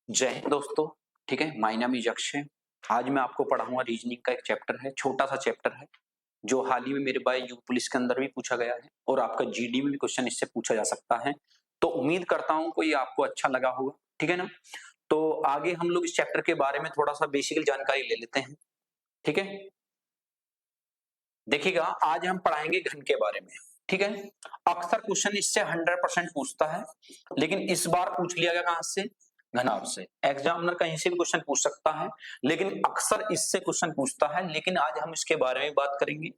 जय हिंद दोस्तों। ठीक है, माय नेम इज अक्षय। आज मैं आपको पढ़ाऊंगा रीजनिंग का एक चैप्टर है, छोटा सा चैप्टर है जो हाल ही में मेरे भाई यूथ पुलिस के अंदर भी पूछा गया है और आपका जीडी में भी क्वेश्चन इससे पूछा जा सकता है। तो उम्मीद करता हूं कोई आपको अच्छा लगा होगा। ठीक है ना। तो आगे हम लोग इस चैप्टर के बारे में थोड़ा सा बेसिकल जानकारी ले लेते हैं। ठीक है, देखिएगा आज हम पढ़ाएंगे घन के बारे में। ठीक है, अक्सर क्वेश्चन इससे 100% पूछता है, लेकिन इस बार पूछ लिया गया कहां से? घनाभ से। एग्जामिनर कहीं से भी क्वेश्चन पूछ सकता है, लेकिन अक्सर इससे क्वेश्चन पूछता है। लेकिन आज हम इसके बारे में बात करेंगे,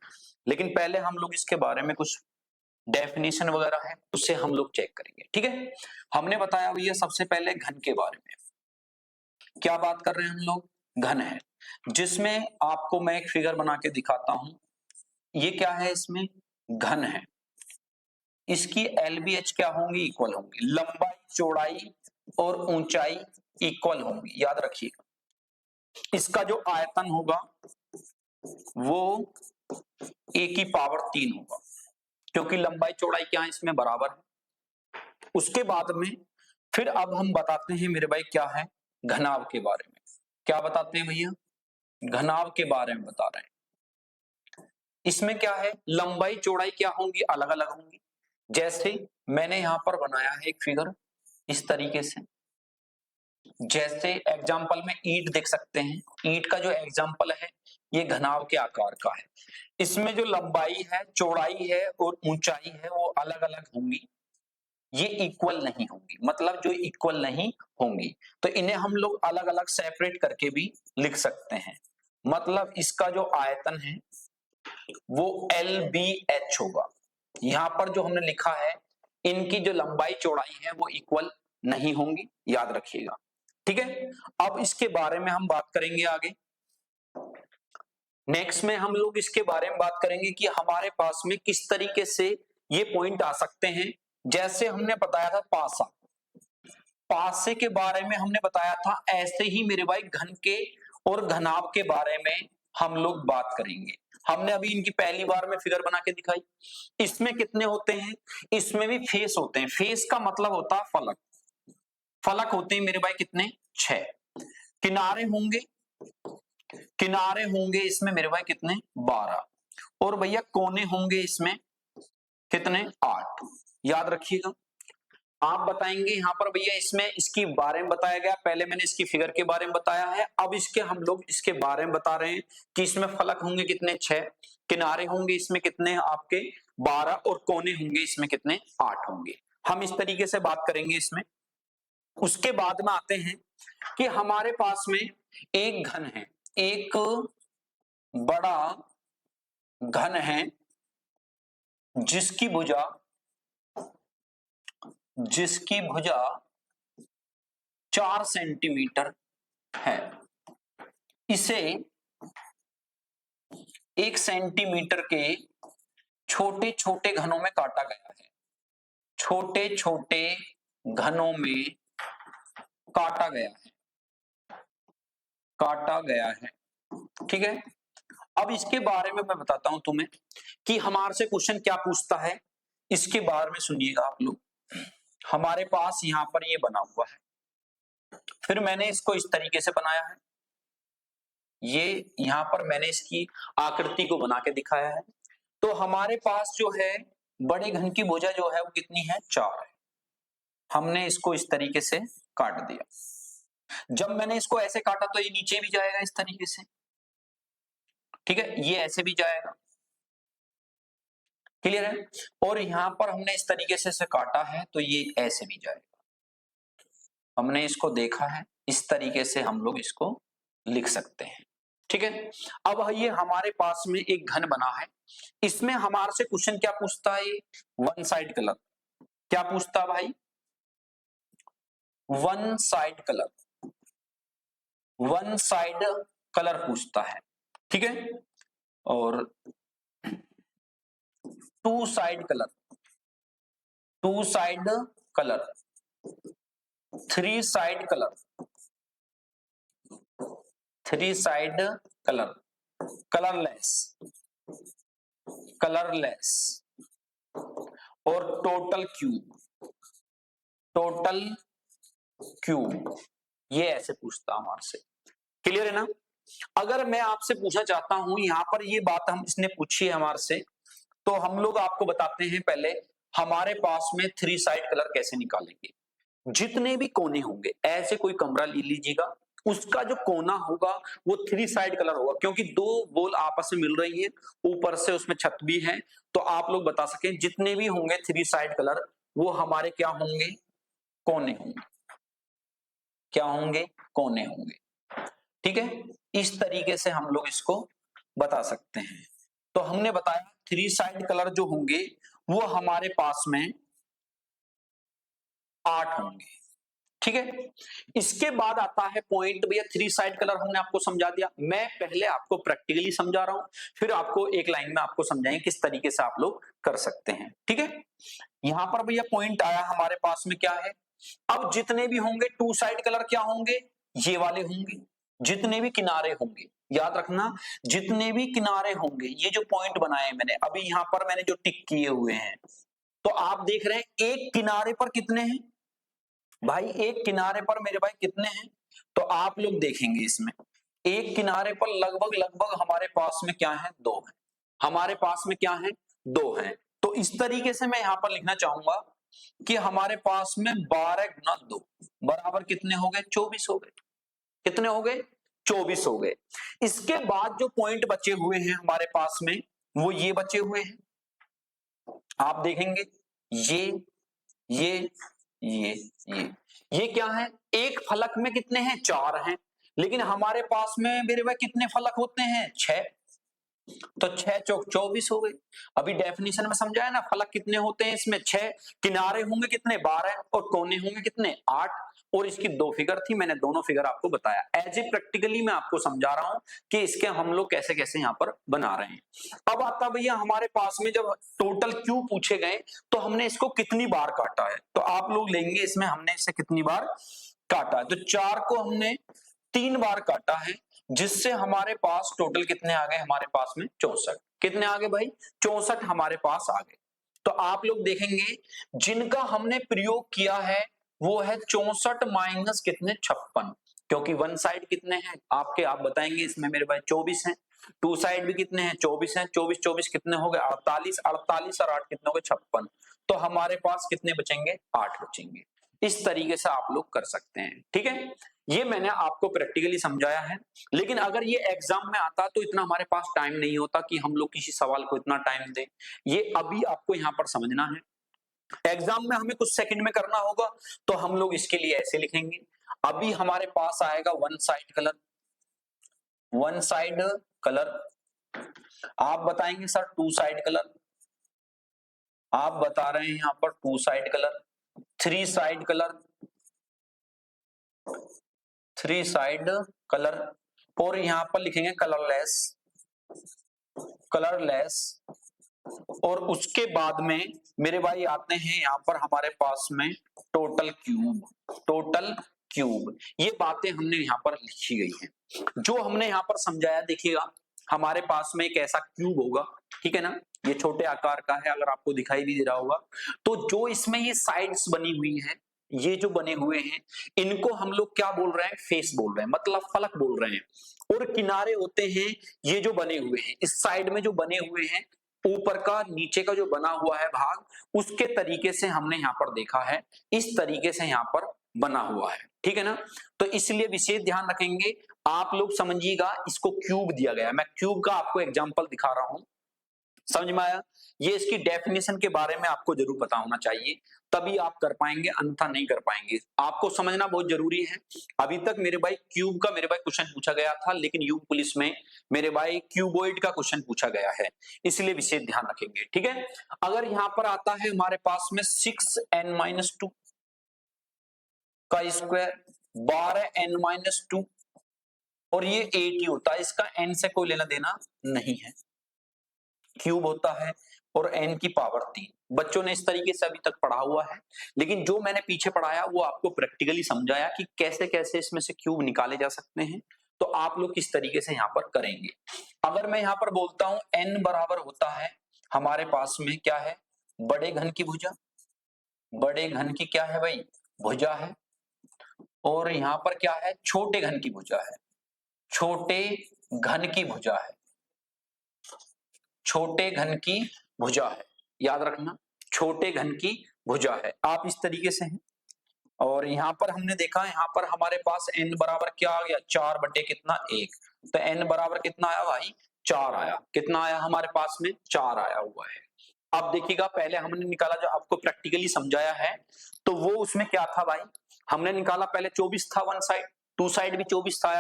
लेकिन पहले हम लोग इसके बारे में कुछ डेफिनेशन वगैरह है उससे हम लोग चेक करेंगे। ठीक है, हमने बताया भैया सबसे पहले घन के बारे में क्या बात कर रहे हैं हम लोग? घन है, जिसमें आपको मैं एक फिगर बना के दिखाता हूं। ये क्या है? इसमें घन है, इसकी LBH क्या होंगी? इक्वल होंगी। लंबाई, चौड़ाई और ऊंचाई इक्वल होंगी, याद रखिएगा। इसका जो आयतन होगा वो a की पावर 3 होगा, क्योंकि लंबाई चौड़ाई क्या है? इसमें बराबर है। उसके बाद में फिर अब हम बताते हैं मेरे भाई क्या है घनाभ के बारे में। क्या बताते हैं भैया? घनाभ के बारे में बता रहे हैं। इसमें क्या है? लंबाई चौड़ाई क्या होंगी? अलग अलग होंगी। जैसे मैंने यहां पर बनाया है एक फिगर इस तरीके से। जैसे एग्जाम्पल में ईंट देख सकते हैं, ईंट का जो एग्जाम्पल है ये घनाभ के आकार का है। इसमें जो लंबाई है, चौड़ाई है और ऊंचाई है वो अलग अलग होंगी, ये इक्वल नहीं होंगी। मतलब जो इक्वल नहीं होंगी तो इन्हें हम लोग अलग अलग सेपरेट करके भी लिख सकते हैं। मतलब इसका जो आयतन है वो LBH होगा। यहां पर जो हमने लिखा है इनकी जो लंबाई चौड़ाई है वो इक्वल नहीं होंगी, याद रखिएगा। ठीक है, अब इसके बारे में हम बात करेंगे आगे। नेक्स्ट में हम लोग इसके बारे में बात करेंगे कि हमारे पास में किस तरीके से ये पॉइंट आ सकते हैं। जैसे हमने बताया था पासा, पासे के बारे में हमने बताया था, ऐसे ही मेरे भाई घन के और घनाभ के बारे में हम लोग बात करेंगे। हमने अभी इनकी पहली बार में फिगर बना के दिखाई। इसमें कितने होते हैं? इसमें भी फेस होते हैं। फेस का मतलब होता है फलक। फलक होते हैं मेरे भाई कितने? 6। किनारे होंगे, किनारे होंगे इसमें मेरे भाई कितने? 12। और भैया कोने होंगे इसमें कितने? 8। याद रखिएगा। आप बताएंगे यहां पर भैया इसमें इसकी बारे में बताया गया, पहले मैंने इसकी फिगर के बारे में बताया है, अब इसके हम लोग इसके बारे में बता रहे हैं कि इसमें फलक होंगे कितने? 6। किनारे होंगे इसमें कितने? आपके 12। और कोने होंगे इसमें कितने? 8 होंगे। हम इस तरीके से बात करेंगे इसमें। उसके बाद में आते हैं कि हमारे पास में एक घन है, एक बड़ा घन है जिसकी भुजा 4 सेंटीमीटर है। इसे 1 सेंटीमीटर के छोटे छोटे घनों में काटा गया है। छोटे छोटे घनों में काटा गया है, काटा गया है। ठीक है, अब इसके बारे में मैं बताता हूं तुम्हें कि हमारे से क्वेश्चन क्या पूछता है। इसके बारे में सुनिएगा आप लोग। हमारे पास यहां पर ये बना हुआ है, फिर मैंने इसको इस तरीके से बनाया है। ये यहां पर मैंने इसकी आकृति को बना के दिखाया है। तो हमारे पास जो है बड़े घन की भुजा जो है वो कितनी है? 4 है। हमने इसको इस तरीके से काट दिया। जब मैंने इसको ऐसे काटा तो ये नीचे भी जाएगा इस तरीके से। ठीक है, ये ऐसे भी जाएगा। क्लियर है? और यहां पर हमने इस तरीके से काटा है तो ये ऐसे भी जाएगा। हमने इसको देखा है, इस तरीके से हम लोग इसको लिख सकते हैं। ठीक है, अब ये हमारे पास में एक घन बना है। इसमें हमारे से क्वेश्चन क्या पूछता है? One side colour. क्या पूछता भाई? One side colour. One side colour पूछता है। ठीक है, और two side colour, two side colour, three side colour, three side colour, colourless, colourless, और टोटल क्यूब, टोटल क्यूब। ये ऐसे पूछता हमारे से। क्लियर है ना? अगर मैं आपसे पूछना चाहता हूं, यहां पर ये बात हम इसने पूछी है हमारे से, तो हम लोग आपको बताते हैं पहले हमारे पास में थ्री साइड कलर कैसे निकालेंगे। जितने भी कोने होंगे, ऐसे कोई कमरा ले लीजिएगा, उसका जो कोना होगा वो थ्री साइड कलर होगा, क्योंकि दो वॉल आपस में मिल रही है, ऊपर से उसमें छत भी है, तो आप लोग बता सकें जितने भी होंगे थ्री साइड कलर वो हमारे क्या होंगे, कोने होंगे। क्या होंगे? कोने होंगे। ठीक है, इस तरीके से हम लोग इसको बता सकते हैं। तो हमने बताया थ्री साइड कलर जो होंगे वो हमारे पास में 8 होंगे। ठीक है, इसके बाद आता है पॉइंट, भैया थ्री साइड कलर हमने आपको समझा दिया, मैं पहले आपको प्रैक्टिकली समझा रहा हूं, फिर आपको एक लाइन में आपको समझाएंगे किस तरीके से आप लोग कर सकते हैं। ठीक है, यहां पर भैया पॉइंट आया हमारे पास में क्या है, अब जितने भी होंगे टू साइड कलर क्या होंगे, ये वाले होंगे। जितने भी किनारे होंगे, याद रखना, जितने भी किनारे होंगे, ये जो पॉइंट बनाए मैंने अभी यहां पर, मैंने जो टिक किए हुए हैं, तो आप देख रहे हैं एक किनारे पर कितने हैं भाई, एक किनारे पर मेरे भाई कितने हैं, तो आप लोग देखेंगे इसमें एक किनारे पर लगभग लगभग हमारे पास में क्या है, 2 है। हमारे पास में क्या है, 2 है। तो इस तरीके से मैं यहां पर लिखना चाहूंगा कि हमारे पास में 12 गुना 2 बराबर कितने हो गए, 24 हो गए। कितने हो गए, 24 हो गए। इसके बाद जो पॉइंट बचे हुए हैं हमारे पास में वो ये बचे हुए हैं, आप देखेंगे ये ये ये ये ये क्या है, एक फलक में कितने हैं, 4 हैं, लेकिन हमारे पास में मेरे भाई कितने फलक होते हैं, 6, तो 6 चौक 24 हो गए। अभी डेफिनेशन में समझाया ना, फलक कितने होते हैं, इसमें 6, किनारे होंगे कितने, 12, और कोने होंगे कितने, 8, और इसकी 2 फिगर थी, मैंने दोनों फिगर आपको बताया। एज ए प्रैक्टिकली मैं आपको समझा रहा हूं कि इसके हम लोग कैसे कैसे यहाँ पर बना रहे हैं। अब आता भैया हमारे पास में जब टोटल क्यूब पूछे गए तो हमने इसको कितनी बार काटा है, तो आप लोग लेंगे इसमें हमने इसे कितनी बार काटा है, तो 4 को हमने 3 बार काटा है, जिससे हमारे पास टोटल कितने आ गए, हमारे पास में 64। कितने आ गए भाई, 64 हमारे पास आ गए। तो आप लोग देखेंगे जिनका हमने प्रयोग किया है वो है 64 माइनस कितने, 56, क्योंकि वन साइड कितने हैं आपके, आप बताएंगे इसमें मेरे भाई 24 हैं, टू साइड भी कितने हैं, 24 हैं, 24 24 कितने हो गए, 48, 48 और 8 कितने हो गए, 56, तो हमारे पास कितने बचेंगे, 8 बचेंगे। इस तरीके से आप लोग कर सकते हैं। ठीक है, ये मैंने आपको प्रैक्टिकली समझाया है, लेकिन अगर ये एग्जाम में आता तो इतना हमारे पास टाइम नहीं होता कि हम लोग किसी सवाल को इतना टाइम दें, ये अभी आपको यहाँ पर समझना है। एग्जाम में हमें कुछ सेकंड में करना होगा तो हम लोग इसके लिए ऐसे लिखेंगे, अभी हमारे पास आएगा one side colour, one side colour, आप बताएंगे सर टू साइड कलर, आप बता रहे हैं यहां पर two side colour, three side colour, three side colour, और यहां पर लिखेंगे कलरलेस, कलरलेस, और उसके बाद में मेरे भाई आते हैं यहां पर हमारे पास में टोटल क्यूब, टोटल क्यूब, ये बातें हमने यहां पर लिखी गई हैं। जो हमने यहां पर समझाया देखिएगा, हमारे पास में एक ऐसा क्यूब होगा, ठीक है ना, ये छोटे आकार का है, अगर आपको दिखाई भी दे रहा होगा, तो जो इसमें ये साइड्स बनी हुई है, ये जो बने हुए हैं, इनको हम लोग क्या बोल रहे हैं, फेस बोल रहे हैं, मतलब फलक बोल रहे हैं, और किनारे होते हैं ये जो बने हुए हैं, इस साइड में जो बने हुए हैं, ऊपर का नीचे का जो बना हुआ है भाग, उसके तरीके से हमने यहाँ पर देखा है, इस तरीके से यहाँ पर बना हुआ है। ठीक है ना, तो इसलिए विशेष ध्यान रखेंगे, आप लोग समझिएगा, इसको क्यूब दिया गया, मैं क्यूब का आपको एग्जांपल दिखा रहा हूं, समझ में आया, ये इसकी डेफिनेशन के बारे में आपको जरूर पता होना चाहिए, तभी आप कर पाएंगे, अन्यथा नहीं कर पाएंगे, आपको समझना बहुत जरूरी है। अभी तक मेरे भाई क्यूब का मेरे भाई क्वेश्चन पूछा गया था, लेकिन यूपी पुलिस में मेरे भाई क्यूबॉइड का क्वेश्चन पूछा गया है, इसलिए विशेष ध्यान रखेंगे। ठीक है, अगर यहां पर आता है हमारे पास में 6n-2 का स्क्वायर, 12n-2, और ये 8 ही होता है, इसका n से कोई लेना देना नहीं है, क्यूब होता है और n की पावर 3। बच्चों ने इस तरीके से अभी तक पढ़ा हुआ है, लेकिन जो मैंने पीछे पढ़ाया वो आपको प्रैक्टिकली समझाया कि कैसे कैसे इसमें से क्यूब निकाले जा सकते हैं, तो आप लोग किस तरीके से यहाँ पर करेंगे। अगर मैं यहाँ पर बोलता हूं n बराबर होता है हमारे पास में क्या है, बड़े घन की भुजा, बड़े घन की क्या है भाई, भुजा है, और यहां पर क्या है, छोटे घन की भुजा है, छोटे घन की भुजा है, छोटे घन की भुजा है, याद रखना छोटे घन की भुजा है। आप इस तरीके से हैं और यहां पर हमने देखा, यहां पर हमारे पास n बराबर क्या आ गया, 4 बटे कितना 1, तो n बराबर कितना आया भाई 4 आया, कितना आया हमारे पास में 4 आया हुआ है। अब देखिएगा पहले हमने निकाला जो आपको प्रैक्टिकली समझाया है, तो वो उसमें क्या था भाई, हमने निकाला पहले 24 था वन साइड, टू साइड भी 24 था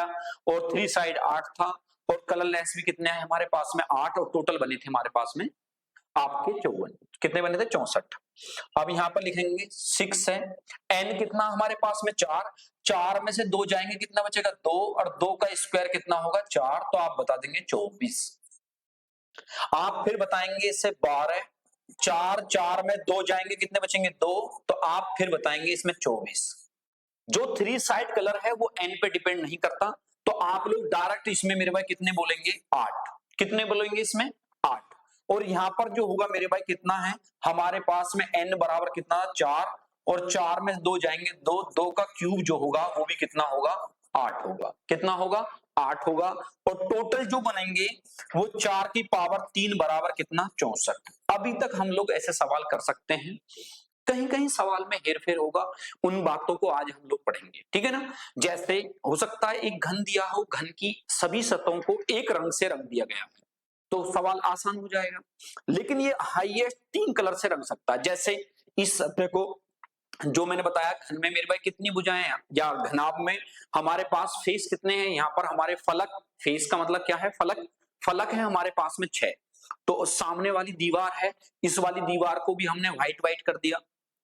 और थ्री साइड 8 था और कलरलेस भी कितने हैं हमारे पास में 8 और टोटल बने थे हमारे पास में आपके 54, कितने बने थे 64। अब यहां पर लिखेंगे 6 है, n कितना हमारे पास में 4, 4 में से 2 जाएंगे कितना बचेगा 2 और 2 का स्क्वायर कितना होगा 4, तो आप बता देंगे 24। आप फिर बताएंगे इससे 12, 4, 4 में 2 जाएंगे कितने बचेंगे 2, तो आप फिर बताएंगे इसमें 24। जो थ्री साइड कलर है वो n पे डिपेंड नहीं करता, तो आप लोग डायरेक्ट इसमें मेरे भाई कितने बोलेंगे 8, कितने बोलेंगे इसमें 8। और यहां पर जो होगा मेरे भाई कितना है हमारे पास में n बराबर कितना 4 और 4 में 2 जाएंगे 2, 2 का क्यूब जो होगा वो भी कितना होगा 8 होगा, कितना होगा 8 होगा। और टोटल जो बनेंगे वो 4 की पावर 3 बराबर कितना 64। अभी तक हम लोग ऐसे सवाल कर सकते हैं, कहीं कहीं सवाल में हेरफेर होगा, उन बातों को आज हम लोग पढ़ेंगे, ठीक है ना। जैसे हो सकता है एक घन दिया हो, घन की सभी सतहों को एक रंग से रंग दिया गया है, तो सवाल आसान हो जाएगा। लेकिन ये हाईएस्ट 3 कलर से रंग सकता है, जैसे इस सतह को जो मैंने बताया घन में मेरे भाई कितनी भुजाएं हैं, या घनाभ में हमारे पास फेस कितने हैं, यहाँ पर हमारे फलक, फेस का मतलब क्या है फलक, फलक है हमारे पास में 6, तो सामने वाली दीवार है, इस वाली दीवार को भी हमने व्हाइट व्हाइट कर दिया,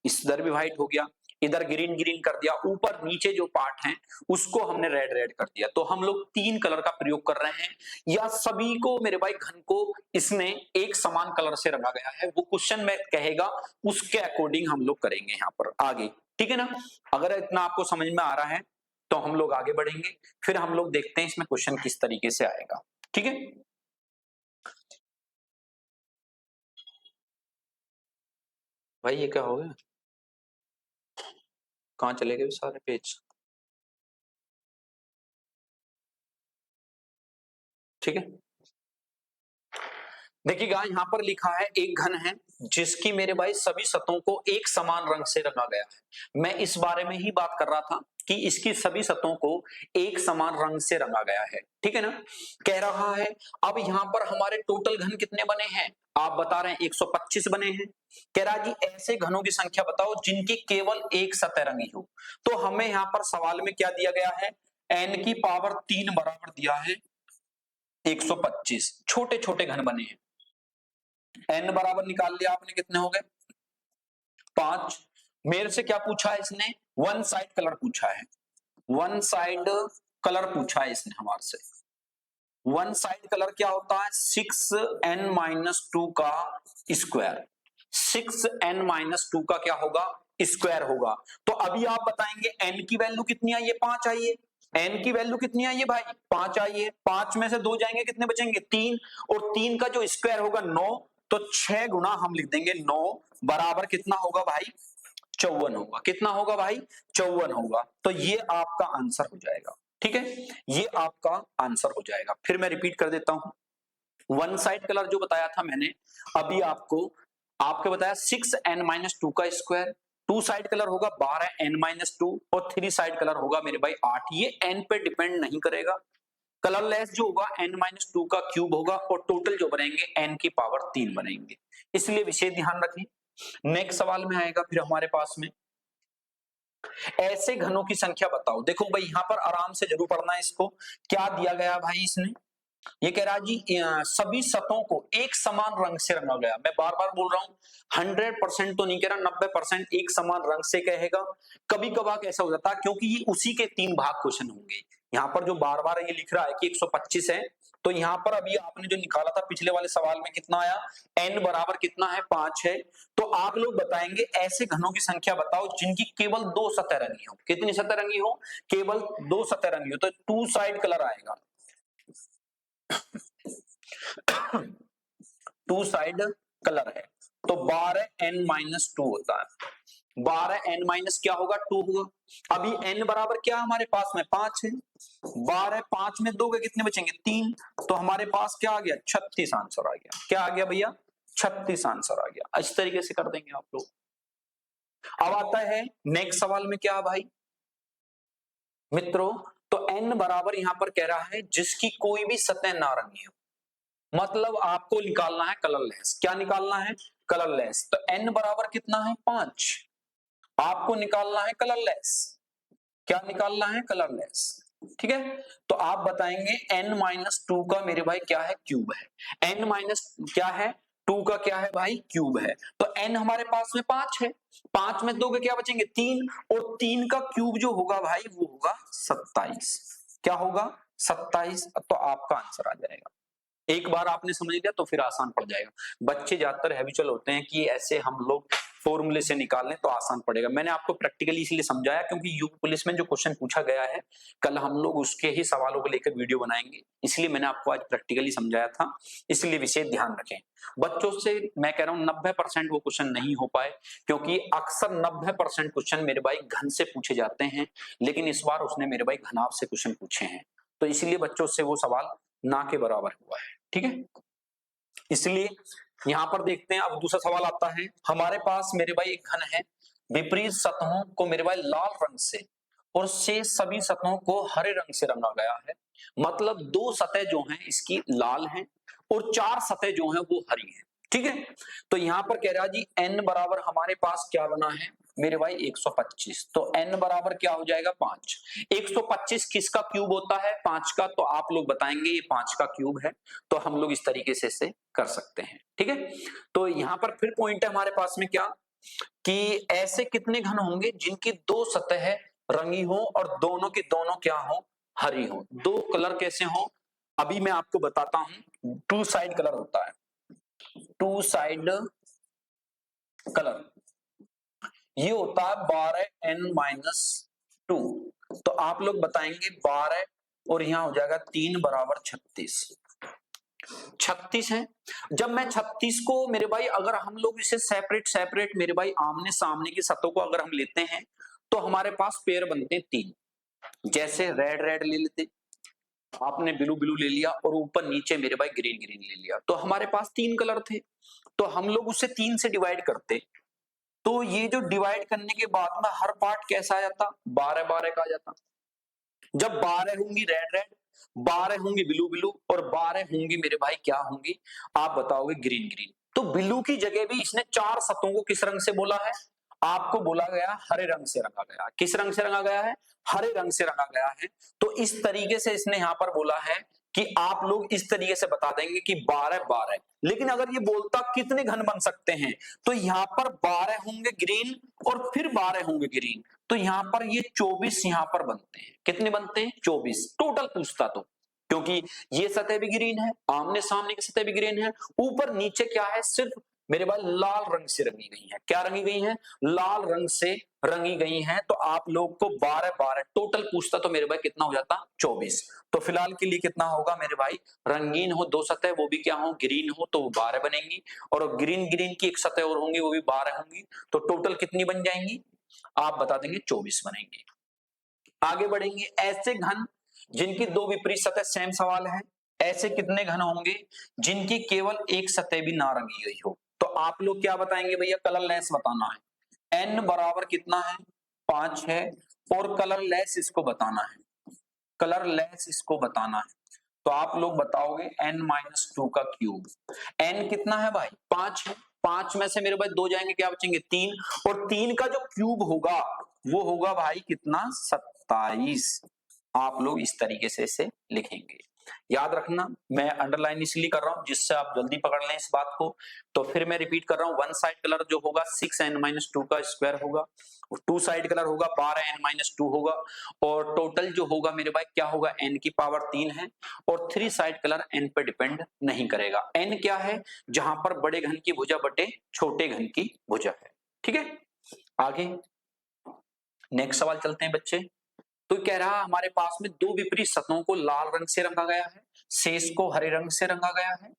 इधर भी व्हाइट हो गया, इधर ग्रीन ग्रीन कर दिया, ऊपर नीचे जो पार्ट है उसको हमने रेड रेड कर दिया। तो हम लोग 3 कलर का प्रयोग कर रहे हैं, या सभी को मेरे भाई घन को इसने एक समान कलर से रंगा गया है, वो क्वेश्चन में कहेगा उसके अकॉर्डिंग हम लोग करेंगे यहाँ पर आगे, ठीक है ना। अगर इतना आपको समझ में आ रहा है तो हम लोग आगे बढ़ेंगे, फिर हम लोग देखते हैं इसमें क्वेश्चन किस तरीके से आएगा, ठीक है। भाई ये क्या हो गया, कहाँ चले गए सारे पेज, ठीक है। देखिएगा यहाँ पर लिखा है एक घन है जिसकी मेरे भाई सभी सतहों को एक समान रंग से रंगा गया है। मैं इस बारे में ही बात कर रहा था कि इसकी सभी सतहों को एक समान रंग से रंगा गया है, ठीक है ना। कह रहा है अब यहाँ पर हमारे टोटल घन कितने बने हैं, आप बता रहे हैं 125 बने हैं। कह रहा जी ऐसे घनों की संख्या बताओ जिनकी केवल एक सतह रंगी हो। तो हमें यहाँ पर सवाल में क्या दिया गया है, n की पावर 3 बराबर दिया है 125, छोटे छोटे घन बने हैं। n बराबर निकाल लिया आपने, कितने हो गए 5। मेरे से क्या पूछा है इसने, वन साइड कलर पूछा है, वन साइड कलर पूछा है इसने हमारे से। वन साइड कलर क्या होता है 6n-2 का स्क्वायर, 6n-2 का क्या होगा स्क्वायर होगा। तो अभी आप बताएंगे n की वैल्यू कितनी आई है 5 आई है, n की वैल्यू कितनी आई है भाई 5 आई है, 5 में से 2 जाएंगे कितने बचेंगे 3, और 3 का जो स्क्वायर होगा 9, तो 6 गुना हम लिख देंगे 9 बराबर कितना होगा भाई 54 होगा, कितना होगा भाई 54 होगा। तो ये आपका आंसर हो जाएगा, ठीक है, ये आपका आंसर हो जाएगा। फिर मैं रिपीट कर देता हूं, वन साइड कलर जो बताया था मैंने अभी आपको बताया 6n-2 का स्क्वायर, टू साइड कलर होगा 12n-2 और थ्री साइड कलर होगा मेरे भाई 8। ये n पे डिपेंड नहीं करेगा, कलरलेस जो होगा n-2 का क्यूब होगा और टोटल जो बनेंगे n की पावर 3 बनेंगे, इसलिए विशेष ध्यान रखें। नेक्स्ट सवाल में आएगा फिर हमारे पास में ऐसे घनों की संख्या बताओ। देखो भाई यहाँ पर आराम से जरूर पढ़ना है इसको, क्या दिया गया भाई इसने, ये कह रहा जी सभी सतहों को एक समान रंग से रंगा गया। मैं बार बार बोल रहा हूं 100% तो नहीं कह रहा, 90% एक समान रंग से कहेगा। कभी कभार ऐसा हो जाता है क्योंकि ये उसी के 3 भाग क्वेश्चन होंगे। यहाँ पर जो बार बार ये लिख रहा है कि 125 है, तो यहाँ पर अभी आपने जो निकाला था पिछले वाले सवाल में कितना आया, n बराबर कितना है 5 है। तो आप लोग बताएंगे ऐसे घनों की संख्या बताओ जिनकी केवल 2 सतह रंगी हो। कितनी सतह रंगी हो, केवल 2 सतह रंगी हो, तो टू साइड कलर आएगा, टू साइड कलर है, तो 12n-2 होता है। 12 n माइनस क्या होगा 2 होगा। अभी n बराबर क्या हमारे पास में 5 है, 12 5 में 2 के कितने बचेंगे 3, तो हमारे पास क्या आ गया 36 आंसर आ गया। क्या आ गया भैया 36 आंसर आ गया। इस तरीके से कर देंगे आप लोग। अब आता है नेक्स्ट सवाल में क्या भाई मित्रों, तो n बराबर यहां पर कह रहा है जिसकी कोई भी सतह नारंगी हो, मतलब आपको निकालना है कलरलेस। क्या निकालना है कलरलेस। तो n बराबर कितना है 5, आपको निकालना है कलरलेस। क्या निकालना है कलरलेस, ठीक है। तो आप बताएंगे n माइनस 2 का मेरे भाई क्या है क्यूब है। n माइनस क्या है 2 का क्या है भाई क्यूब है। तो n हमारे पास में 5 है, 5 में 2 के क्या बचेंगे 3, और 3 का क्यूब जो होगा भाई वो होगा 27। क्या होगा 27। तो आपका आंसर आ जाएगा। एक बार आपने समझ लिया तो फिर आसान पड़ जाएगा। बच्चे ज्यादातर हैबिचुअल होते हैं कि ऐसे हम लोग फॉर्मूले से निकाल लें तो आसान पड़ेगा। मैंने आपको प्रैक्टिकली इसलिए समझाया क्योंकि यूपी पुलिस में जो क्वेश्चन पूछा गया है कल हम लोग उसके ही सवालों को लेकर वीडियो बनाएंगे, इसलिए मैंने आपको आज प्रैक्टिकली समझाया था। इसलिए विशेष ध्यान रखें। बच्चों से मैं कह रहा हूं 90% वो क्वेश्चन नहीं हो पाए, क्योंकि अक्सर 90% क्वेश्चन मेरे भाई घन से पूछे जाते हैं, लेकिन इस बार उसने मेरे भाई घनाभ से क्वेश्चन पूछे हैं, तो इसलिए बच्चों से वो सवाल ना के बराबर हुआ है, ठीक है। इसलिए यहां पर देखते हैं। अब दूसरा सवाल आता है हमारे पास मेरे भाई एक घन है, विपरीत सतहों को मेरे भाई लाल रंग से और शेष सभी सतहों को हरे रंग से रंगा गया है। मतलब 2 सतह जो हैं इसकी लाल हैं और 4 सतह जो हैं वो हरी हैं, ठीक है। तो यहां पर कह रहा जी n बराबर हमारे पास क्या बना है मेरे भाई 125। तो n बराबर क्या हो जाएगा 5। 125 किसका क्यूब होता है 5 का, तो आप लोग बताएंगे ये 5 का क्यूब है। तो हम लोग इस तरीके से इसे कर सकते हैं, ठीक है। तो यहां पर फिर पॉइंट है हमारे पास में क्या कि ऐसे कितने घन होंगे जिनकी 2 सतह रंगी हो और दोनों की दोनों क्या हो हरी हो। 2 कलर कैसे हो अभी मैं आपको बताता हूं। 2 साइड कलर होता है, 2 साइड कलर ये होता है 12n-2। तो आप लोग बताएंगे 12 और यहां हो जाएगा 3 बराबर 36। 36 है। जब मैं 36 को मेरे भाई अगर हम लोग इसे सेपरेट सेपरेट मेरे भाई आमने सामने की सतहों को अगर हम लेते हैं तो हमारे पास पेयर बनते हैं 3। जैसे रेड रेड ले लेते, आपने ब्लू ब्लू ले लिया और ऊपर नीचे मेरे भाई ग्रीन ग्रीन ले लिया, तो हमारे पास 3 कलर थे। तो हम लोग उसे 3 से डिवाइड करते, तो ये जो डिवाइड करने के बाद में हर पार्ट कैसा आ जाता 12 12 का आ जाता। जब 12 होंगी रेड रेड, 12 होंगी ब्लू ब्लू और 12 होंगी मेरे भाई क्या होंगी आप बताओगे ग्रीन ग्रीन। तो ब्लू की जगह भी इसने 4 सतहों को किस रंग से बोला है आपको बोला गया हरे रंग से रंगा गया। किस रंग से रंगा गया है हरे रंग से रंगा गया है। तो इस तरीके से इसने यहां पर बोला है कि आप लोग इस तरीके से बता देंगे कि 12 12। लेकिन अगर ये बोलता कितने घन बन सकते हैं तो यहां पर 12 होंगे ग्रीन और फिर 12 होंगे ग्रीन, तो यहां पर ये 24 यहां पर बनते हैं। कितने बनते हैं 24 टोटल पूछता तो, क्योंकि ये सतह भी ग्रीन है आमने सामने की सतह भी ग्रीन है, ऊपर नीचे क्या है सिर्फ मेरे पास लाल रंग से रंगी गई है। क्या रंगी गई है लाल रंग से रंगी गई हैं। तो आप लोग को 12 12 टोटल पूछता तो मेरे भाई कितना हो जाता 24। तो फिलहाल के लिए कितना होगा मेरे भाई रंगीन हो 2 सतह वो भी क्या हो ग्रीन हो तो वो 12 बनेंगी, और ग्रीन ग्रीन की एक सतह और होंगी वो भी 12 होंगी, तो टोटल कितनी बन जाएंगी आप बता देंगे 24 बनेंगे। आगे बढ़ेंगे। ऐसे घन जिनकी 2 विपरीत सतह सेम सवाल है, ऐसे कितने घन होंगे जिनकी केवल एक सतह भी ना रंगी गई हो। तो आप लोग क्या बताएंगे भैया कलरलेस बताना है। n बराबर कितना है 5 है और कलरलेस इसको बताना है, कलरलेस इसको बताना है। तो आप लोग बताओगे n-2 का क्यूब। n कितना है भाई 5 है, 5 में से मेरे भाई 2 जाएंगे क्या बचेंगे 3, और 3 का जो क्यूब होगा वो होगा भाई कितना 27। आप लोग इस तरीके से इसे लिखेंगे। याद रखना मैं अंडरलाइन इसलिए कर रहा हूं जिससे आप जल्दी पकड़ लें इस बात को। तो फिर मैं रिपीट कर रहा हूं, वन साइड कलर जो होगा 6n-2 का स्क्वायर होगा, टू साइड कलर होगा 12n-2 होगा, और टोटल जो होगा मेरे भाई क्या होगा n की पावर 3 है, और 3 साइड कलर n पे डिपेंड नहीं करेगा। n क्या है जहां पर बड़े घन की भुजा बटे छोटे घन की भुजा है, ठीक है। आगे नेक्स्ट सवाल चलते हैं बच्चे। तो कह रहा हमारे पास में 2 विपरीत सतहों को लाल रंग से रंगा गया है, शेष को हरे रंग से रंगा गया है।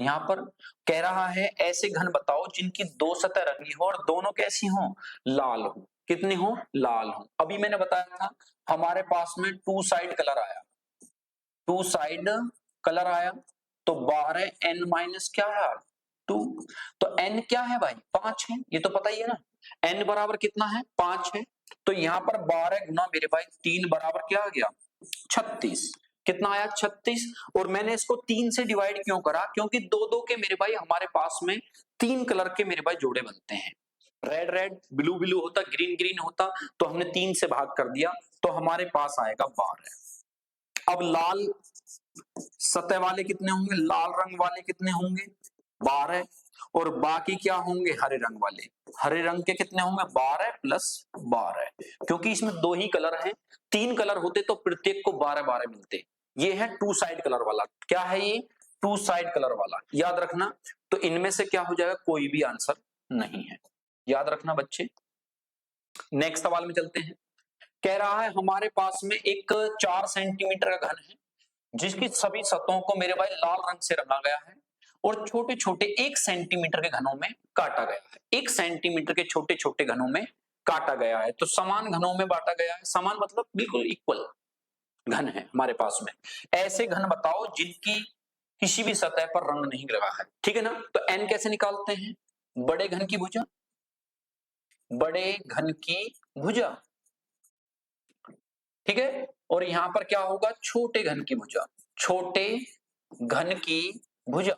यहाँ पर कह रहा है ऐसे घन बताओ जिनकी दो सतह रंगी हो और दोनों कैसी हो, लाल हो। कितनी हो, लाल हो। अभी मैंने बताया था हमारे पास में टू साइड कलर आया, टू साइड कलर आया, तो 12 n माइनस क्या है 2। तो n क्या है भाई 5 है, ये तो पता ही है ना। n बराबर कितना है 5 है, तो यहाँ पर 12 गुना मेरे भाई 3 बराबर क्या आ गया 36। कितना आया 36। और मैंने इसको 3 से डिवाइड क्यों करा, क्योंकि दो दो के मेरे भाई हमारे पास में 3 कलर के मेरे भाई जोड़े बनते हैं। रेड रेड, ब्लू ब्लू होता, ग्रीन ग्रीन होता, तो हमने 3 से भाग कर दिया, तो हमारे पास आएगा 12। अब लाल सतह वाले कितने होंगे, लाल रंग वाले कितने होंगे 12, और बाकी क्या होंगे हरे रंग वाले। हरे रंग के कितने होंगे 12 प्लस 12, क्योंकि इसमें दो ही कलर हैं, 3 कलर होते तो प्रत्येक को 12 12 मिलते। ये है टू साइड कलर वाला। क्या है ये, टू साइड कलर वाला, याद रखना। तो इनमें से क्या हो जाएगा, कोई भी आंसर नहीं है, याद रखना बच्चे। नेक्स्ट सवाल में चलते हैं। कह रहा है हमारे पास में एक 4 सेंटीमीटर का घन है जिसकी सभी सतहों को मेरे भाई लाल रंग से रंगा गया है और छोटे छोटे 1 सेंटीमीटर के घनों में काटा गया है। 1 सेंटीमीटर के छोटे छोटे घनों में काटा गया है, तो समान घनों में बांटा गया है। समान मतलब बिल्कुल इक्वल घन है हमारे पास में। ऐसे घन बताओ जिनकी किसी भी सतह पर रंग नहीं लगा है, ठीक है ना। तो n कैसे निकालते हैं, बड़े घन की भुजा, बड़े घन की भुजा, ठीक है। और यहां पर क्या होगा, छोटे घन की भुजा, छोटे घन की भुजा,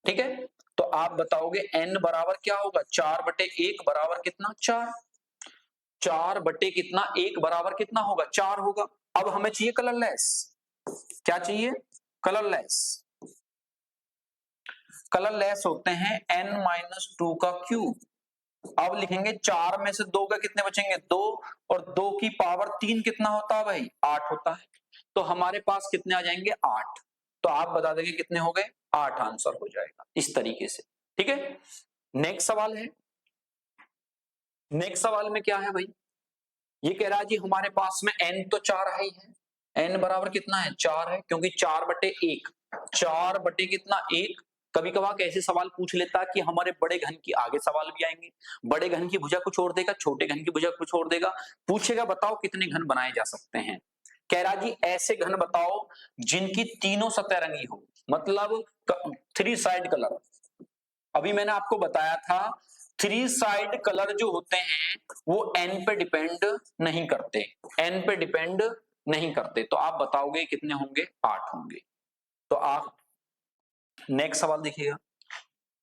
ठीक है। तो आप बताओगे n बराबर क्या होगा 4/1 बराबर कितना 4, 4 बटे कितना 1 बराबर कितना होगा 4 होगा। अब हमें चाहिए कलरलेस, क्या चाहिए, कलरलेस। कलरलेस होते हैं n-2 का क्यूब। अब लिखेंगे 4 में से 2 का कितने बचेंगे 2, और 2 की पावर 3 कितना होता है भाई 8 होता है। तो हमारे पास कितने आ जाएंगे 8। तो आप बता देंगे कितने हो गए 8 आंसर हो जाएगा इस तरीके से, ठीक है। नेक्स्ट सवाल है, नेक्स्ट सवाल में क्या है भाई, ये कह रहा है जी हमारे पास में n तो 4 है ही है, n बराबर कितना है 4 है, क्योंकि 4/1, 4 बटे कितना 1। कभी कभार ऐसे सवाल पूछ लेता है कि हमारे बड़े घन की, आगे सवाल भी आएंगे, बड़े घन की भुजा कुछ और देगा, छोटे घन की भुजा कुछ और देगा, पूछेगा बताओ कितने घन बनाए जा सकते हैं। कह रहा जी ऐसे घन बताओ जिनकी तीनों सतह रंगी हो, मतलब 3 साइड कलर। अभी मैंने आपको बताया था 3 साइड कलर जो होते हैं वो n पे डिपेंड नहीं करते, n पे डिपेंड नहीं करते। तो आप बताओगे कितने होंगे 8 होंगे। तो आप नेक्स्ट सवाल देखिएगा,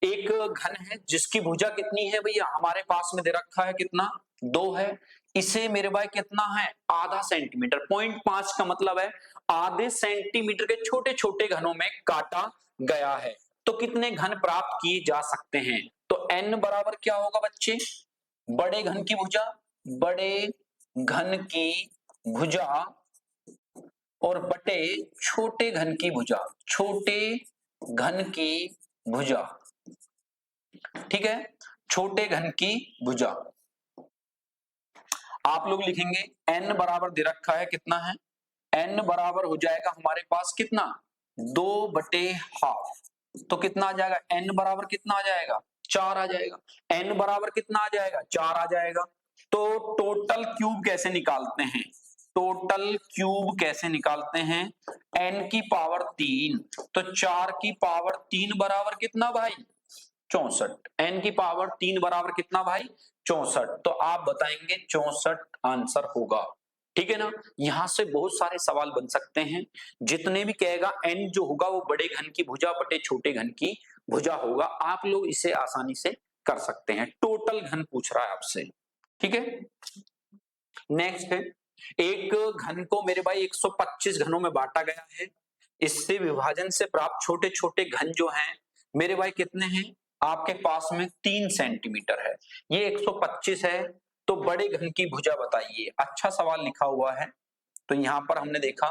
एक घन है जिसकी भुजा कितनी है भैया, हमारे पास में दे रखा है कितना 2 है, इसे मेरे भाई कितना है आधा सेंटीमीटर, 0.5 का मतलब है आधे सेंटीमीटर के छोटे छोटे घनों में काटा गया है। तो कितने घन प्राप्त किए जा सकते हैं, तो n बराबर क्या होगा बच्चे, बड़े घन की भुजा, बड़े घन की भुजा और बटे छोटे घन की भुजा, छोटे घन की भुजा, ठीक है, छोटे घन की भुजा। आप लोग लिखेंगे n बराबर दे रखा है कितना है, n बराबर हो जाएगा हमारे पास कितना 2/2। तो कितना आ जाएगा n बराबर कितना आ जाएगा 4 आ जाएगा, n बराबर कितना आ जाएगा 4 आ जाएगा। तो टोटल क्यूब कैसे निकालते हैं, टोटल क्यूब कैसे निकालते हैं, n की पावर 3, तो 4 की पावर 3 बराबर कितना भाई 64, n की पावर 3 बराबर कितना भाई 64। तो आप बताएंगे 64 आंसर होगा, ठीक है ना। यहां से बहुत सारे सवाल बन सकते हैं, जितने भी कहेगा n जो होगा वो बड़े घन की भुजा बटे छोटे घन की भुजा होगा। आप लोग इसे आसानी से कर सकते हैं, टोटल घन पूछ रहा है आपसे, ठीक है। नेक्स्ट है, एक घन को मेरे भाई 125 घनों में बांटा गया है, इससे विभाजन से प्राप्त छोटे छोटे घन जो हैं मेरे भाई कितने हैं आपके पास में 3 सेंटीमीटर है, ये 125 है। तो बड़े घन की भुजा बताइए, अच्छा सवाल लिखा हुआ है। तो यहां पर हमने देखा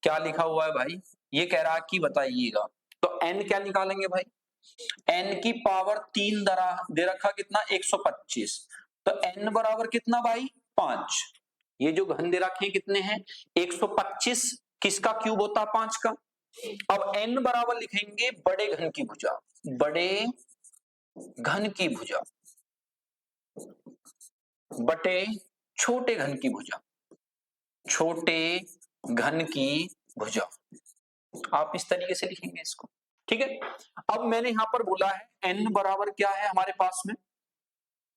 क्या लिखा हुआ है भाई, ये कह रहा कि बताइएगा। तो n क्या निकालेंगे भाई, n की पावर 3 दे रखा कितना 125, तो n बराबर कितना भाई 5। ये जो घन दे रखे हैं कितने हैं 125, किसका क्यूब होता है 5 का, अब n बराबर लिखेंगे बड़े घन की भुजा, बड़े घन की भुजा बटे छोटे घन की भुजा, छोटे घन की भुजा। आप इस तरीके से लिखेंगे इसको, ठीक है। अब मैंने यहां पर बोला है n बराबर क्या है हमारे पास में,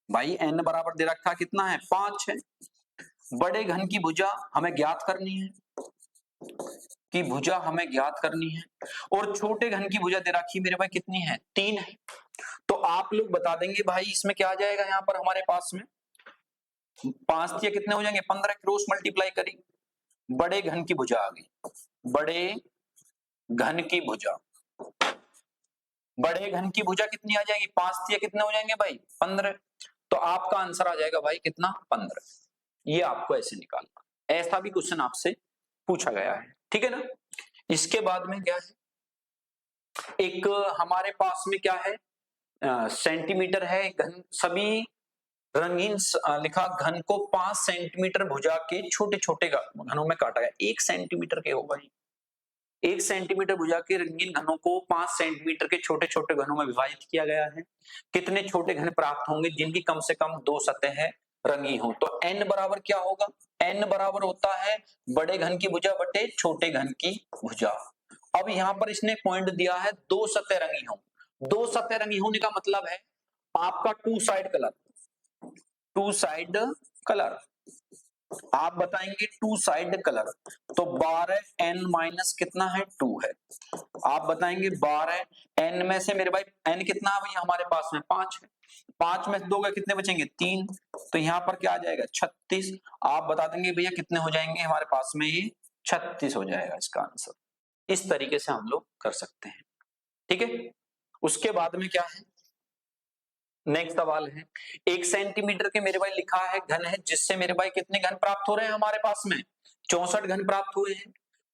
भाई n बराबर दे रखा कितना है 5 है। बड़े घन की भुजा हमें ज्ञात करनी है, कि भुजा हमें ज्ञात करनी है, और छोटे घन की भुजा दे रखी मेरे भाई कितनी है 3 है। तो आप लोग बता देंगे भाई इसमें क्या आ जाएगा, यहां पर हमारे पास में 5 या कितने हो जाएंगे 15, क्रॉस मल्टीप्लाई करी, बड़े घन की भुजा आ गई, बड़े घन की भुजा, बड़े घन की भुजा कितनी आ जाएगी 5 या कितने हो जाएंगे भाई 15। तो आपका आंसर आ जाएगा भाई कितना 15। ये आपको ऐसे निकालना, ऐसा भी क्वेश्चन आपसे पूछा गया है, ठीक है ना। इसके बाद में क्या है, एक हमारे पास में क्या है सेंटीमीटर है घन, सभी रंगीन लिखा घन को 5 सेंटीमीटर भुजा के छोटे छोटे घनों में काटा गया। 1 सेंटीमीटर के हो भाई, 1 सेंटीमीटर भुजा के रंगीन घनों को 5 सेंटीमीटर के छोटे छोटे घनों में विभाजित किया गया है। कितने छोटे घन प्राप्त होंगे जिनकी कम से कम 2 सतहें रंगी हो। तो n बराबर क्या होगा, n बराबर होता है बड़े घन की भुजा बटे छोटे घन की भुजा। अब यहां पर इसने पॉइंट दिया है 2 सतह रंगी हो। 2 सतह रंगी होने का मतलब है आपका two side colour, two side colour आप बताएंगे टू साइड कलर। तो 12 n माइनस कितना है 2 है। आप बताएंगे 12 n में से मेरे भाई n कितना है भैया हमारे पास में 5 है, 5 में से 2 का कितने बचेंगे 3, तो यहाँ पर क्या आ जाएगा 36। आप बता देंगे भैया कितने हो जाएंगे हमारे पास में, ये 36 हो जाएगा इसका आंसर। इस तरीके से हम लोग कर सकते हैं, ठीक है। उसके बाद में क्या है, नेक्स्ट सवाल है 1 सेंटीमीटर के मेरे भाई लिखा है घन है जिससे मेरे भाई कितने घन प्राप्त हो रहे हैं हमारे पास में 64 घन प्राप्त हुए हैं,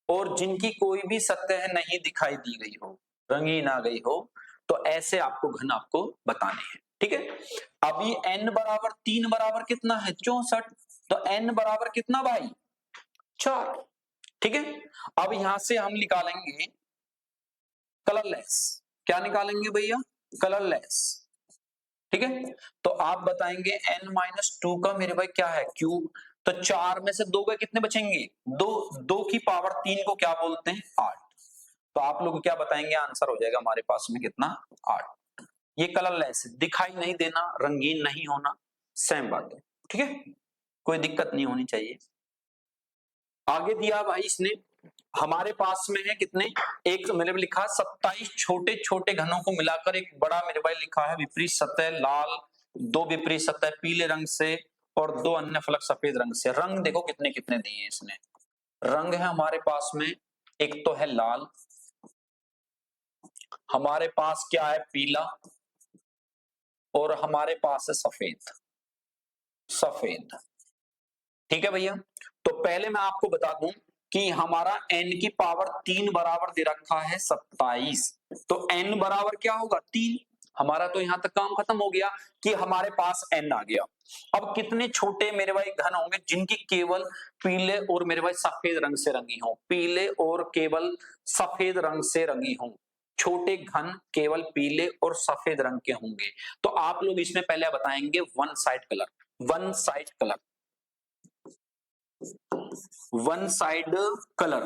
और जिनकी कोई भी सतह नहीं दिखाई दी गई हो, रंगी ना गई हो, तो ऐसे आपको घन आपको बताने हैं, ठीक है। अभी n बराबर 3 बराबर कितना है 64, तो n बराबर कितना भाई 4, ठीक है। अब यहां से हम निकालेंगे कलरलेस, क्या निकालेंगे भैया कलरलेस, ठीक है। तो आप बताएंगे n माइनस 2 का मेरे भाई क्या है क्यूब, तो 4 में से 2 का कितने बचेंगे 2, 2 की पावर 3 को क्या बोलते हैं 8। तो आप लोग क्या बताएंगे आंसर हो जाएगा हमारे पास में कितना 8। ये कलरलेस, दिखाई नहीं देना, रंगीन नहीं होना, सेम बात है, ठीक है, कोई दिक्कत नहीं होनी चाहिए। आगे दिया भाई इसने हमारे पास में है कितने, एक मेरे लिखा 27 छोटे छोटे घनों को मिलाकर एक बड़ा मेरे भाई लिखा है विपरीत सतह लाल, 2 विपरीत सतह पीले रंग से और 2 अन्य फलक सफेद रंग से। रंग देखो कितने कितने दिए हैं इसने, रंग है हमारे पास में एक तो है लाल, हमारे पास क्या है पीला, और हमारे पास है सफेद, सफेद, ठीक है भैया। तो पहले मैं आपको बता दूं कि हमारा n की पावर 3 बराबर दे रखा है 27, तो n बराबर क्या होगा 3। हमारा तो यहां तक काम खत्म हो गया कि हमारे पास n आ गया। अब कितने छोटे मेरे भाई घन होंगे जिनकी केवल पीले और मेरे भाई सफेद रंग से रंगी हो, पीले और केवल सफेद रंग से रंगी हो, छोटे घन केवल पीले और सफेद रंग के होंगे। तो आप लोग इसमें पहले बताएंगे one side colour, one side colour, one side colour.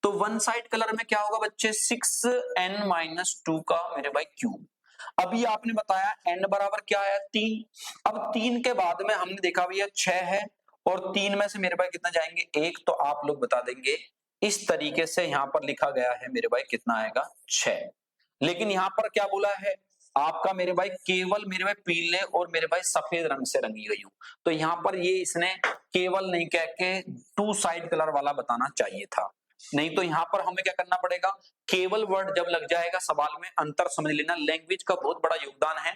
तो वन साइड कलर में क्या होगा बच्चे 6n माइनस 2 का मेरे भाई क्यूब। अभी आपने बताया n बराबर क्या है 3, अब 3 के बाद में हमने देखा भैया 6 है, और 3 में से मेरे भाई कितना जाएंगे 1, तो आप लोग बता देंगे इस तरीके से यहां पर लिखा गया है मेरे भाई कितना आएगा 6। लेकिन यहां पर क्या बोला है आपका मेरे भाई केवल मेरे भाई पीले और मेरे भाई सफेद रंग से रंगी गई हूं, तो यहां पर ये इसने केवल नहीं कह के टू साइड कलर वाला बताना चाहिए था। नहीं तो यहां पर हमें क्या करना पड़ेगा, केवल वर्ड जब लग जाएगा सवाल में अंतर समझ लेना, लैंग्वेज का बहुत बड़ा योगदान है।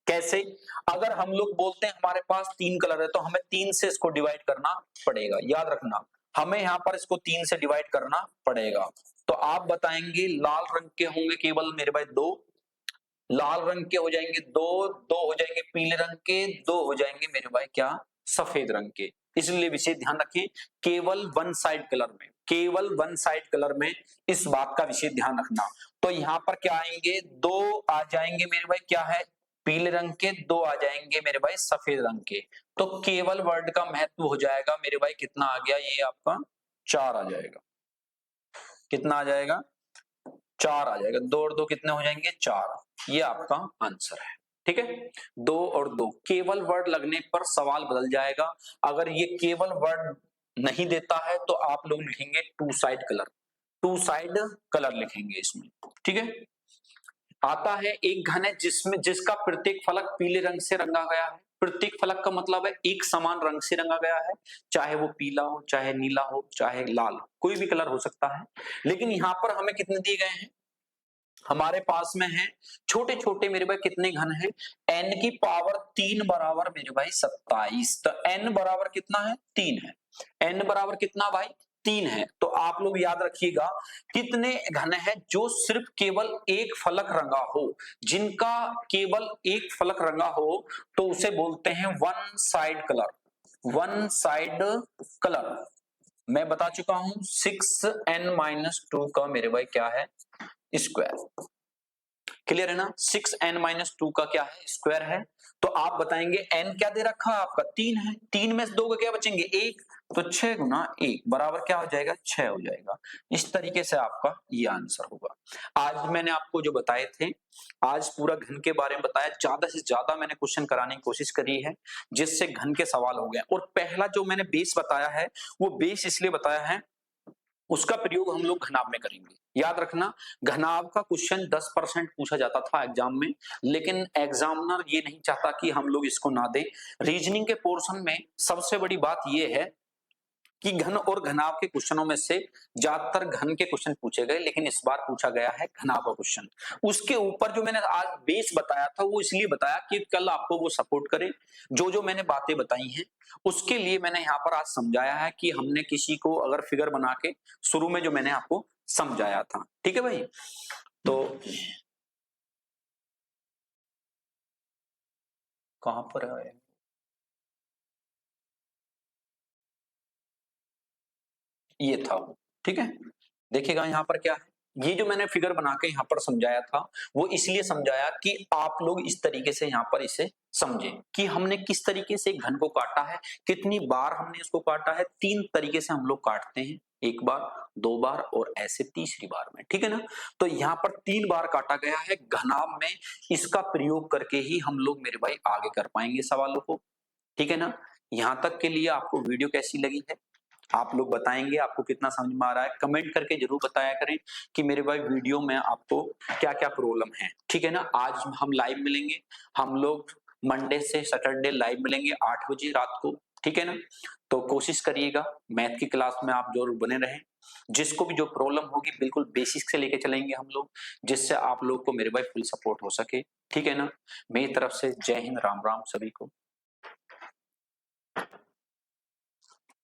कैसे, अगर हम लोग बोलते हैं हमारे पास 3 कलर है तो हमें 3 से इसको डिवाइड करना पड़ेगा, याद रखना हमें यहाँ पर इसको 3 से डिवाइड करना पड़ेगा। तो आप बताएंगे लाल रंग के होंगे केवल मेरे भाई 2, लाल रंग के हो जाएंगे 2, 2 हो जाएंगे पीले रंग के, 2 हो जाएंगे मेरे भाई क्या सफेद रंग के। इसलिए विशेष ध्यान रखें, केवल वन साइड कलर में, केवल वन साइड कलर में इस बात का विशेष ध्यान रखना। तो यहाँ पर क्या आएंगे, दो आ जाएंगे मेरे भाई, क्या है, पीले रंग के, दो आ जाएंगे मेरे भाई सफेद रंग के। तो केवल वर्ड का महत्व हो जाएगा मेरे भाई, कितना आ गया, ये आपका 4 आ जाएगा। कितना आ जाएगा, 4 आ जाएगा। 2 और 2 कितने हो जाएंगे, 4। ये आपका आंसर है। ठीक है, 2 और 2 केवल वर्ड लगने पर सवाल बदल जाएगा। अगर ये केवल वर्ड नहीं देता है तो आप लोग लिखेंगे two side colour, two side colour लिखेंगे इसमें। ठीक है, आता है एक घन है जिसमें जिसका प्रत्येक फलक पीले रंग से रंगा गया है। प्रत्येक फलक का मतलब है एक समान रंग से रंगा गया है, चाहे वो पीला हो, चाहे नीला हो, चाहे लाल, कोई भी कलर हो सकता है। लेकिन यहाँ पर हमें कितने दिए गए हैं, हमारे पास में है छोटे छोटे मेरे भाई कितने घन है, n की पावर 3 बराबर मेरे भाई 27। तो n बराबर कितना है, 3 है। n बराबर कितना भाई, 3 है। तो आप लोग याद रखिएगा कितने घन है जो सिर्फ केवल एक फलक रंगा हो, जिनका केवल एक फलक रंगा हो तो उसे बोलते हैं one side colour, one side colour. मैं बता चुका हूं 6n-2 का मेरे भाई क्या है, स्क्वायर। क्लियर है ना, 6n-2 का क्या है, स्क्वायर है। तो आप बताएंगे n क्या दे रखा है आपका, 3 है, 3 में से 2 का क्या बचेंगे, 1, तो 6 गुना 1 बराबर क्या हो जाएगा, 6 हो जाएगा। इस तरीके से आपका ये आंसर होगा। आज मैंने आपको जो बताए थे, आज पूरा घन के बारे में बताया, ज्यादा से ज्यादा मैंने क्वेश्चन कराने की कोशिश करी है जिससे घन के सवाल हो गए। और पहला जो मैंने बेस बताया है वो बेस इसलिए बताया है, उसका प्रयोग हम लोग घनाभ में करेंगे। याद रखना, घनाभ का क्वेश्चन 10% पूछा जाता था एग्जाम में, लेकिन एग्जामिनर ये नहीं चाहता कि हम लोग इसको ना दे। रीजनिंग के पोर्शन में सबसे बड़ी बात यह है कि घन और घनाभ के क्वेश्चनों में से ज्यादातर घन के क्वेश्चन पूछे गए, लेकिन इस बार पूछा गया है घनाभ का क्वेश्चन। उसके ऊपर जो मैंने आज बेस बताया था वो इसलिए बताया कि कल आपको वो सपोर्ट करे। जो जो मैंने बातें बताई हैं उसके लिए मैंने यहाँ पर आज समझाया है कि हमने किसी को अगर फिगर बना के, शुरू में जो मैंने आपको समझाया था। ठीक है भाई, तो कहां पर है, ये था वो। ठीक है, देखिएगा यहाँ पर क्या है, ये जो मैंने फिगर बना के यहाँ पर समझाया था वो इसलिए समझाया कि आप लोग इस तरीके से यहाँ पर इसे समझें कि हमने किस तरीके से घन को काटा है, कितनी बार हमने इसको काटा है। 3 तरीके से हम लोग काटते हैं, 1 बार, 2 बार और ऐसे तीसरी बार में। ठीक है ना, तो यहाँ पर 3 बार काटा गया है घनाभ में। इसका प्रयोग करके ही हम लोग मेरे भाई आगे कर पाएंगे सवालों को। ठीक है ना, यहाँ तक के लिए आपको वीडियो कैसी लगी है आप लोग बताएंगे, आपको कितना समझ में आ रहा है, कमेंट करके जरूर बताया करें कि मेरे भाई वीडियो में आपको क्या क्या प्रॉब्लम है। ठीक है ना, आज हम लाइव मिलेंगे, हम लोग मंडे से सैटरडे लाइव मिलेंगे 8 बजे रात को। ठीक है ना, तो कोशिश करिएगा मैथ की क्लास में आप जरूर बने रहें। जिसको भी जो प्रॉब्लम होगी बिल्कुल बेसिक से लेके चलेंगे हम लोग, जिससे आप लोग को मेरे भाई फुल सपोर्ट हो सके। ठीक है ना, मेरी तरफ से जय हिंद, राम राम सभी को।